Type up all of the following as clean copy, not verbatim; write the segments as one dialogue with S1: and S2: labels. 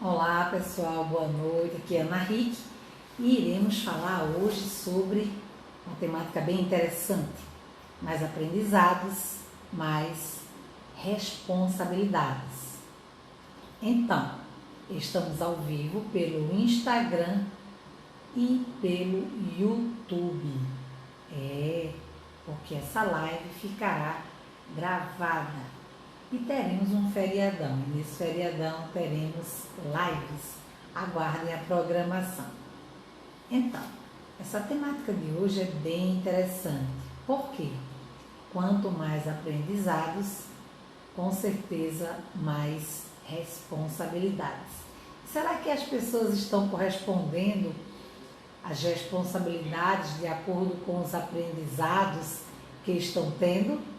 S1: Olá pessoal, boa noite, aqui é Ana Rick e iremos falar hoje sobre uma temática bem interessante, mais aprendizados, mais responsabilidades. Então, estamos ao vivo pelo Instagram e pelo YouTube, porque essa live ficará gravada. E teremos um feriadão, e nesse feriadão teremos lives, aguardem a programação. Então, essa temática de hoje é bem interessante, porque quanto mais aprendizados, com certeza mais responsabilidades. Será que as pessoas estão correspondendo às responsabilidades de acordo com os aprendizados que estão tendo?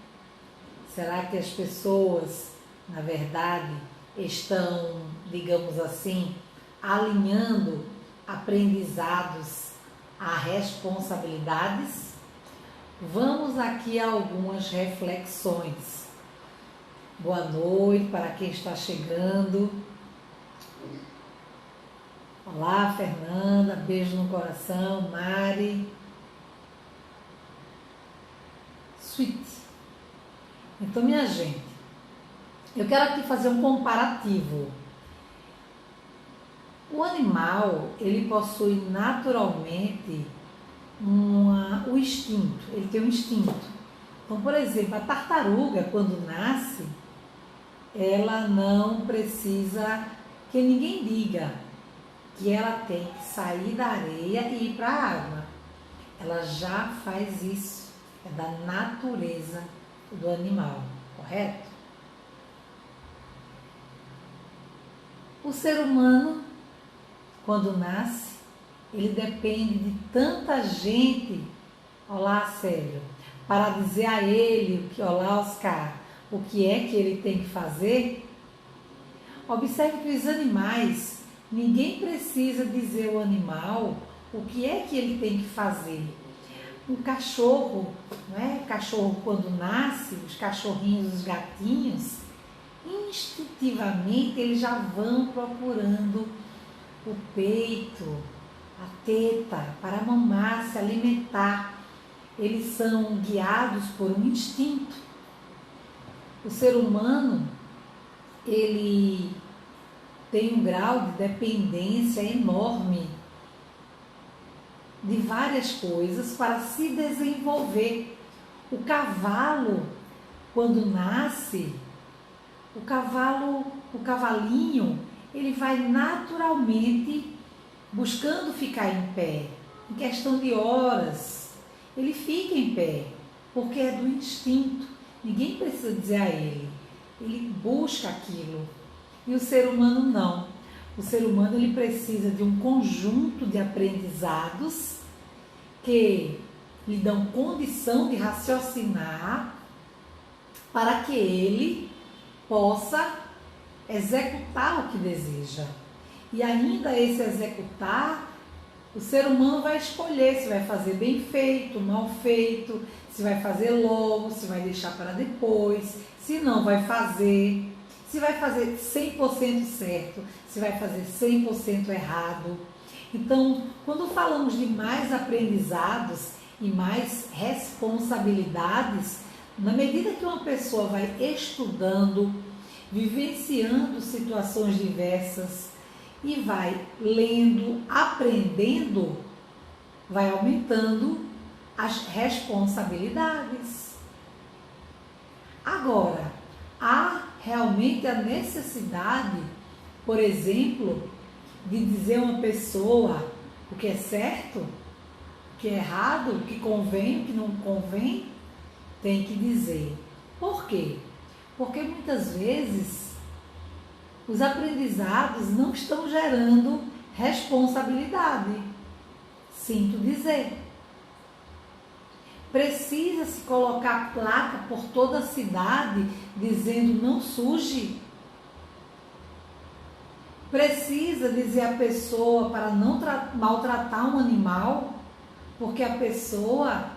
S1: Será que as pessoas, na verdade, estão, digamos assim, alinhando aprendizados a responsabilidades? Vamos aqui a algumas reflexões. Boa noite para quem está chegando. Olá, Fernanda, beijo no coração. Mari. Sweet. Então, minha gente, eu quero aqui fazer um comparativo. O animal, ele possui naturalmente o instinto, ele tem um instinto. Então, por exemplo, a tartaruga, quando nasce, ela não precisa que ninguém diga que ela tem que sair da areia e ir para a água. Ela já faz isso, é da natureza do animal, correto? O ser humano, quando nasce, ele depende de tanta gente, olá Célio, para dizer a ele, olá Oscar, o que é que ele tem que fazer. Observe que os animais, ninguém precisa dizer ao animal o que é que ele tem que fazer. Um cachorro, não é? O cachorro quando nasce, os cachorrinhos, os gatinhos, instintivamente eles já vão procurando o peito, a teta, para mamar, se alimentar. Eles são guiados por um instinto. O ser humano, ele tem um grau de dependência enorme de várias coisas para se desenvolver. O cavalo, quando nasce, o cavalinho, ele vai naturalmente buscando ficar em pé. Em questão de horas, ele fica em pé, porque é do instinto. Ninguém precisa dizer a ele. Ele busca aquilo. E o ser humano não. O ser humano, ele precisa de um conjunto de aprendizados que lhe dão condição de raciocinar para que ele possa executar o que deseja. E ainda esse executar, o ser humano vai escolher se vai fazer bem feito, mal feito, se vai fazer logo, se vai deixar para depois, se não vai fazer, se vai fazer 100% certo, se vai fazer 100% errado. Então, quando falamos de mais aprendizados e mais responsabilidades, na medida que uma pessoa vai estudando, vivenciando situações diversas e vai lendo, aprendendo, vai aumentando as responsabilidades. Agora, há realmente a necessidade, por exemplo, de dizer a uma pessoa o que é certo, o que é errado, o que convém, o que não convém, tem que dizer. Por quê? Porque muitas vezes os aprendizados não estão gerando responsabilidade. Sinto dizer. Precisa-se colocar placa por toda a cidade dizendo não suje. Precisa dizer a pessoa para não maltratar um animal, porque a pessoa,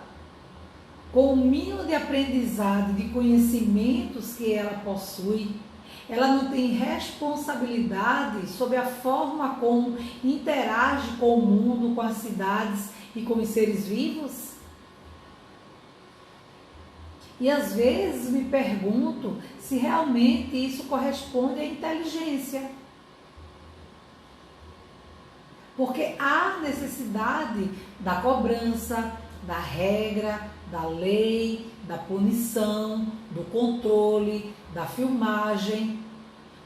S1: com o mínimo de aprendizado, de conhecimentos que ela possui, ela não tem responsabilidade sobre a forma como interage com o mundo, com as cidades e com os seres vivos? E às vezes me pergunto se realmente isso corresponde à inteligência. Porque há necessidade da cobrança, da regra, da lei, da punição, do controle, da filmagem,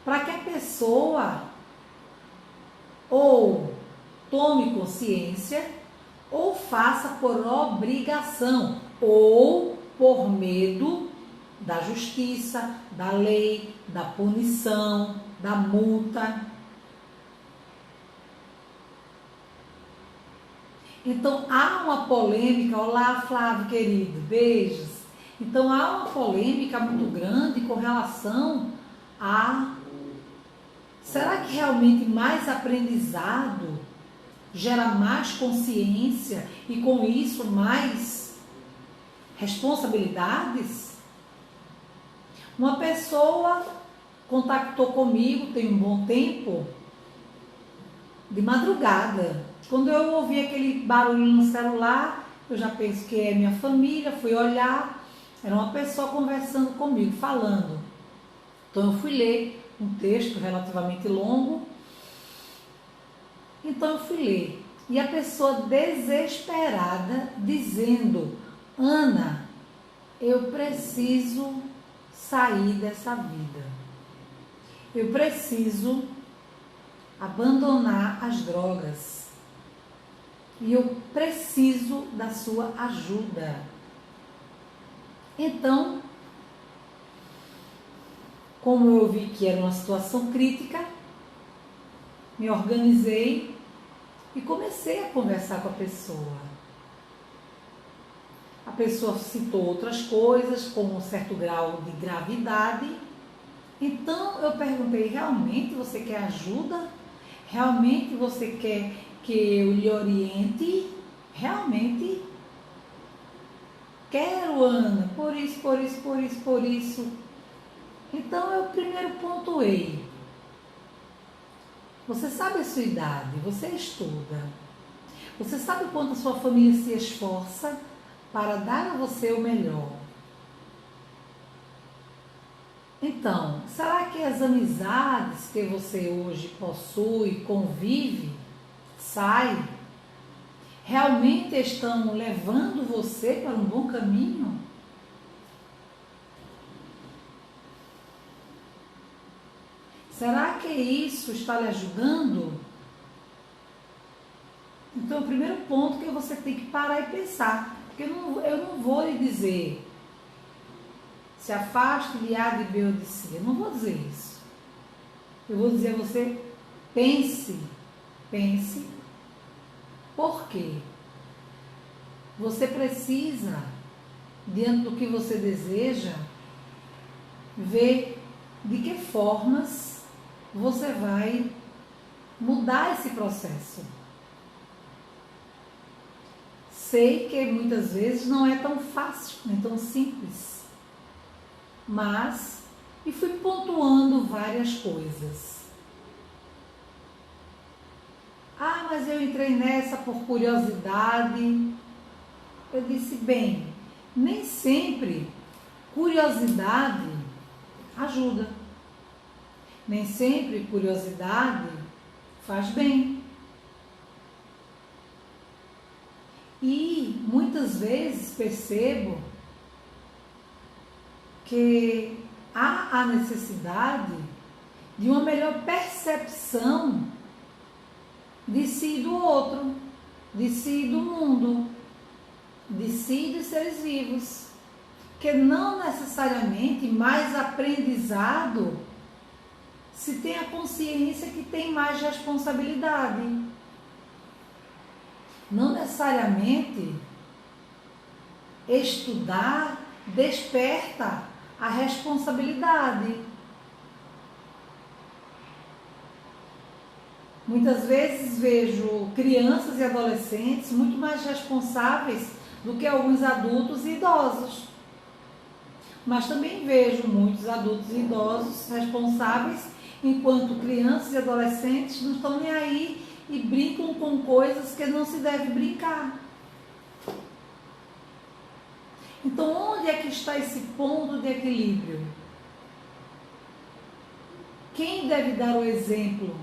S1: para que a pessoa ou tome consciência, ou faça por obrigação, ou por medo da justiça, da lei, da punição, da multa. Então há uma polêmica, olá Flávio querido, beijos. Então há uma polêmica muito grande com relação a, será que realmente mais aprendizado gera mais consciência e com isso mais responsabilidades? Uma pessoa contactou comigo tem um bom tempo, de madrugada. Quando eu ouvi aquele barulho no celular, eu já penso que é minha família, fui olhar, era uma pessoa conversando comigo, falando. Então eu fui ler um texto relativamente longo, então eu fui ler. E a pessoa desesperada dizendo, Ana, eu preciso sair dessa vida. Eu preciso abandonar as drogas. E eu preciso da sua ajuda. Então, como eu vi que era uma situação crítica, me organizei e comecei a conversar com a pessoa. A pessoa citou outras coisas com um certo grau de gravidade. Então eu perguntei, realmente você quer ajuda? Realmente você quer que eu lhe oriente? Realmente quero, Ana, por isso, por isso, por isso, por isso. Então eu primeiro pontuei. Você sabe a sua idade, você estuda. Você sabe o quanto a sua família se esforça para dar a você o melhor. Então, será que as amizades que você hoje possui, convive, sai, realmente estão levando você para um bom caminho? Será que isso está lhe ajudando? Então, o primeiro ponto que você tem que parar e pensar, porque eu não vou lhe dizer se afaste de A, de B ou de C. Eu não vou dizer isso. Eu vou dizer a você, pense. Por quê? Você precisa, diante do que você deseja, ver de que formas você vai mudar esse processo. Sei que muitas vezes não é tão fácil, nem tão simples. E fui pontuando várias coisas. Ah, mas eu entrei nessa por curiosidade. Eu disse, bem, nem sempre curiosidade ajuda. Nem sempre curiosidade faz bem. E muitas vezes percebo que há a necessidade de uma melhor percepção de si e do outro, de si e do mundo, de si e dos seres vivos. Que não necessariamente mais aprendizado se tem a consciência que tem mais responsabilidade. Não necessariamente estudar desperta a responsabilidade. Muitas vezes vejo crianças e adolescentes muito mais responsáveis do que alguns adultos e idosos. Mas também vejo muitos adultos e idosos responsáveis, enquanto crianças e adolescentes não estão nem aí e brincam com coisas que não se deve brincar. Então, onde é que está esse ponto de equilíbrio? Quem deve dar o exemplo?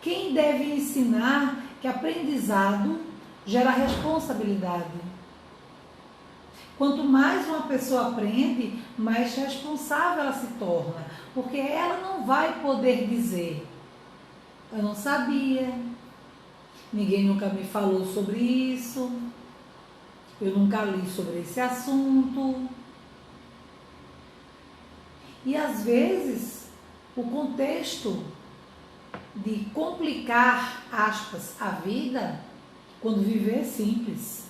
S1: Quem deve ensinar que aprendizado gera responsabilidade? Quanto mais uma pessoa aprende, mais responsável ela se torna, porque ela não vai poder dizer: eu não sabia, ninguém nunca me falou sobre isso, eu nunca li sobre esse assunto. E às vezes, o contexto de complicar, aspas, a vida, quando viver é simples.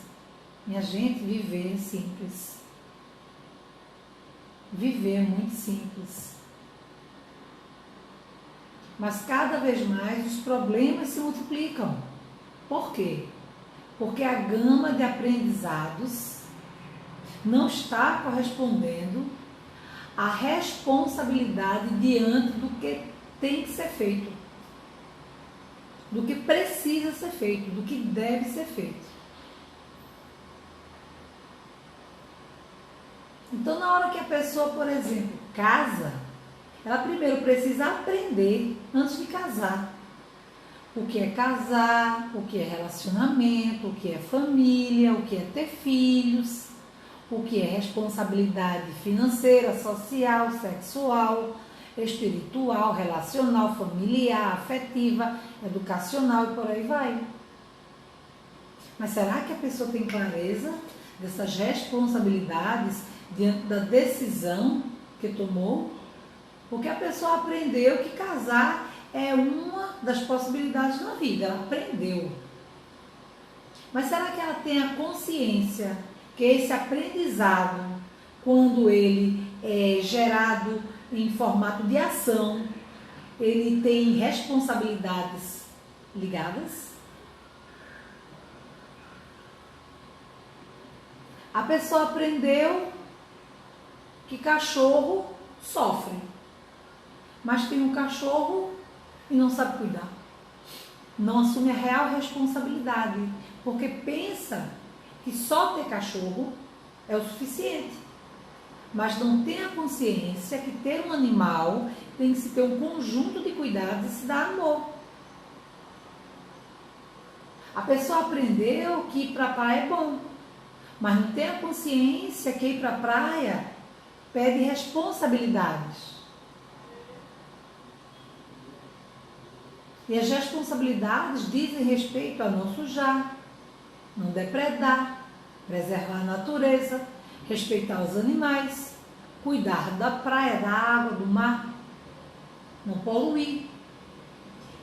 S1: Minha gente, viver é simples. Viver é muito simples. Mas cada vez mais os problemas se multiplicam. Por quê? Porque a gama de aprendizados não está correspondendo à responsabilidade diante do que tem que ser feito, do que precisa ser feito, do que deve ser feito. Então, na hora que a pessoa, por exemplo, casa, ela primeiro precisa aprender antes de casar. O que é casar, o que é relacionamento, o que é família, o que é ter filhos, o que é responsabilidade financeira, social, sexual, espiritual, relacional, familiar, afetiva, educacional e por aí vai. Mas será que a pessoa tem clareza dessas responsabilidades diante da decisão que tomou? Porque a pessoa aprendeu que casar é uma das possibilidades na vida, ela aprendeu. Mas será que ela tem a consciência que esse aprendizado, quando ele é gerado em formato de ação, ele tem responsabilidades ligadas? A pessoa aprendeu que cachorro sofre, mas tem um cachorro e não sabe cuidar. Não assume a real responsabilidade, porque pensa que só ter cachorro é o suficiente. Mas não tem a consciência que ter um animal tem que se ter um conjunto de cuidados e se dar amor. A pessoa aprendeu que ir para a praia é bom, mas não tem a consciência que ir para a praia pede responsabilidades. E as responsabilidades dizem respeito a não sujar, não depredar, preservar a natureza, respeitar os animais, cuidar da praia, da água, do mar, não poluir.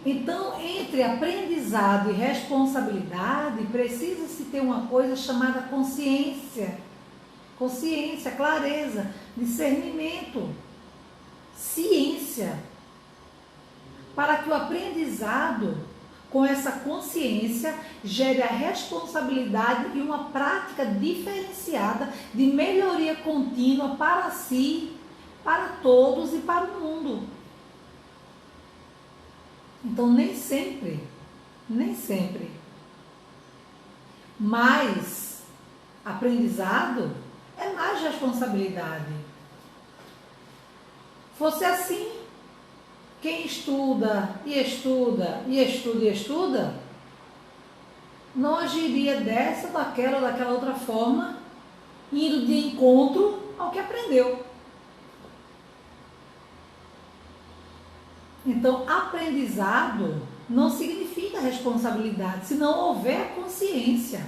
S1: Então, entre aprendizado e responsabilidade, precisa-se ter uma coisa chamada consciência. Consciência, clareza, discernimento, ciência. Para que o aprendizado, com essa consciência, gere a responsabilidade e uma prática diferenciada de melhoria contínua para si, para todos e para o mundo. Então, nem sempre, mais aprendizado é mais responsabilidade. Fosse assim, quem estuda e estuda e estuda e estuda, não agiria dessa, daquela outra forma, indo de encontro ao que aprendeu. Então, aprendizado não significa responsabilidade, se não houver consciência.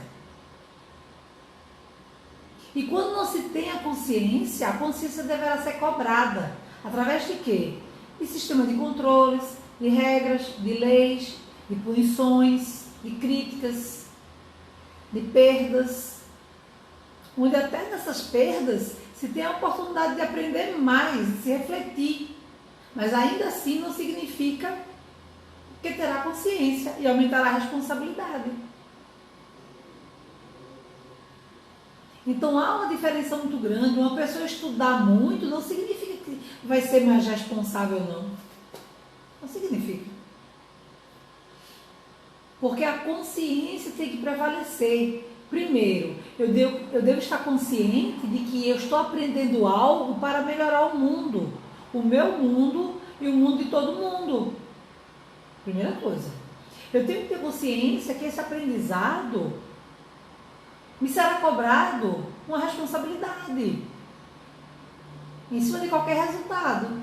S1: E quando não se tem a consciência deverá ser cobrada. Através de quê? De sistema de controles, de regras, de leis, de punições, de críticas, de perdas. Onde até nessas perdas se tem a oportunidade de aprender mais, de se refletir. Mas ainda assim não significa que terá consciência e aumentará a responsabilidade. Então há uma diferença muito grande. Uma pessoa estudar muito não significa que vai ser mais responsável, não. Não significa. Porque a consciência tem que prevalecer. Primeiro, eu devo estar consciente de que eu estou aprendendo algo para melhorar o mundo. O meu mundo e o mundo de todo mundo. Primeira coisa. Eu tenho que ter consciência que esse aprendizado me será cobrado uma responsabilidade em cima de qualquer resultado.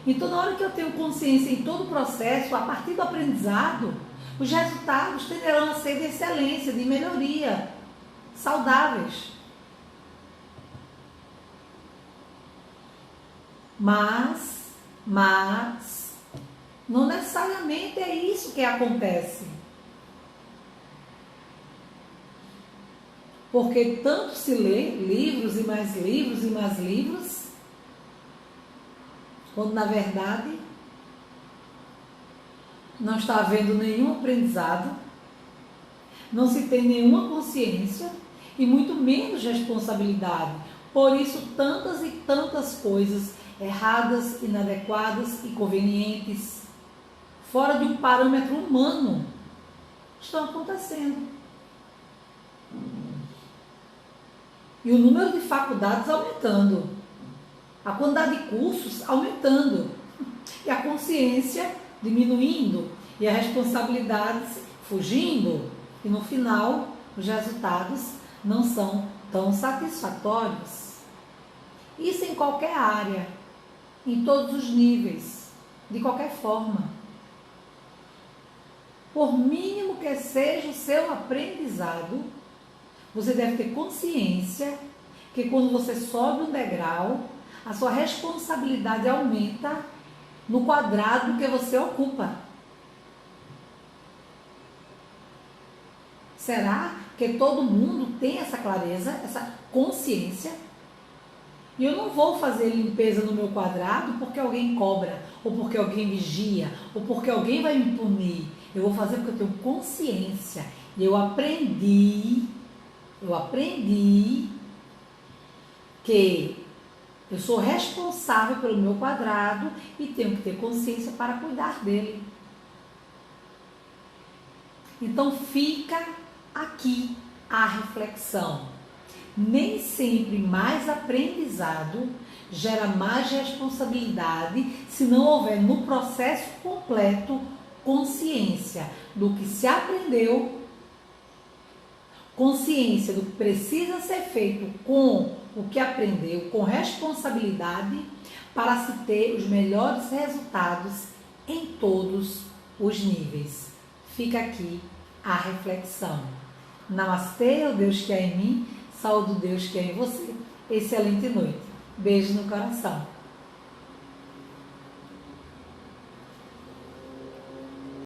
S1: Então, na hora que eu tenho consciência em todo o processo, a partir do aprendizado, os resultados tenderão a ser de excelência, de melhoria, saudáveis. Mas, não necessariamente é isso que acontece. Porque tanto se lê livros e mais livros e mais livros, quando na verdade não está havendo nenhum aprendizado, não se tem nenhuma consciência e muito menos responsabilidade. Por isso, tantas e tantas coisas erradas, inadequadas, inconvenientes, fora de um parâmetro humano, estão acontecendo. E o número de faculdades aumentando, a quantidade de cursos aumentando, e a consciência diminuindo, e a responsabilidade fugindo, e no final os resultados não são tão satisfatórios. Isso em qualquer área, em todos os níveis, de qualquer forma. Por mínimo que seja o seu aprendizado, você deve ter consciência que quando você sobe um degrau, a sua responsabilidade aumenta no quadrado que você ocupa. Será que todo mundo tem essa clareza, essa consciência? E eu não vou fazer limpeza no meu quadrado porque alguém cobra, ou porque alguém vigia, ou porque alguém vai me punir. Eu vou fazer porque eu tenho consciência. E eu aprendi que eu sou responsável pelo meu quadrado e tenho que ter consciência para cuidar dele. Então fica aqui a reflexão. Nem sempre mais aprendizado gera mais responsabilidade se não houver no processo completo consciência do que se aprendeu, consciência do que precisa ser feito com o que aprendeu, com responsabilidade, para se ter os melhores resultados em todos os níveis. Fica aqui a reflexão. Namastê, o Deus que é em mim, saúde o Deus que é em você. Excelente noite. Beijo no coração.